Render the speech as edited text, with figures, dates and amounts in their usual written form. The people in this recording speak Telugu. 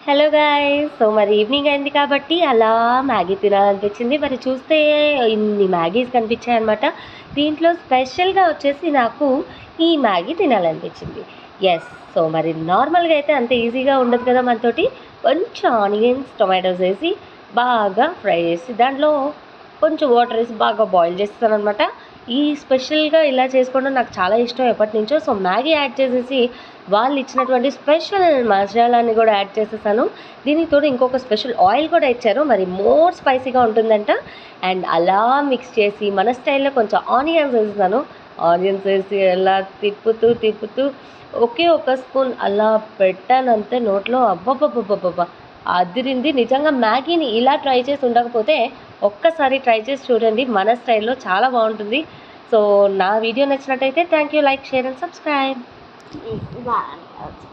Hello guys. సో మరి ఈవినింగ్ అయింది కాబట్టి అలా మ్యాగీ తినాలనిపించింది. మరి చూస్తే ఇన్ని మ్యాగీస్ కనిపించాయన్నమాట. దీంట్లో స్పెషల్‌గా వచ్చేసి నాకు ఈ మ్యాగీ తినాలనిపించింది. యెస్. సో మరి నార్మల్‌గా అయితే అంత ఈజీగా ఉండదు కదా మనతోటి. కొంచెం ఆనియన్స్, టొమాటోస్ ఏసి బాగా ఫ్రై చేసి దాంట్లో కొంచెం వాటర్ ఏసి బాగా బాయిల్ చేస్తాననమాట. ఈ స్పెషల్‌గా ఇలా చేసుకోవడం నాకు చాలా ఇష్టం ఎప్పటినుంచో. సో మ్యాగీ యాడ్ చేసేసి వాళ్ళు ఇచ్చినటువంటి స్పెషల్ మసాలాని కూడా యాడ్ చేసేసాను. దీనికి తోడు ఇంకొక స్పెషల్ ఆయిల్ కూడా ఇచ్చారు. మరి మోర్ స్పైసీగా ఉంటుందంట. అండ్ అలా మిక్స్ చేసి మన స్టైల్‌లో కొంచెం ఆనియన్స్ వేసేసాను. ఆనియన్స్ వేసి అలా తిప్పుతూ, తిప్పుతూ ఒకే ఒక స్పూన్ అలా పెట్టానంతే నోట్లో. అబ్బబ్బబ్బబ్బబ్బబ్బా! అదిరింది. నిజంగా మ్యాగీని ఇలా ట్రై చేసి ఉండకపోతే ఒక్కసారి ట్రై చేసి చూడండి. మన స్టైల్‌లో చాలా బావుంటుంది. సో నా వీడియో నచ్చినట్టయితే thank you. Like, share and subscribe. బాగా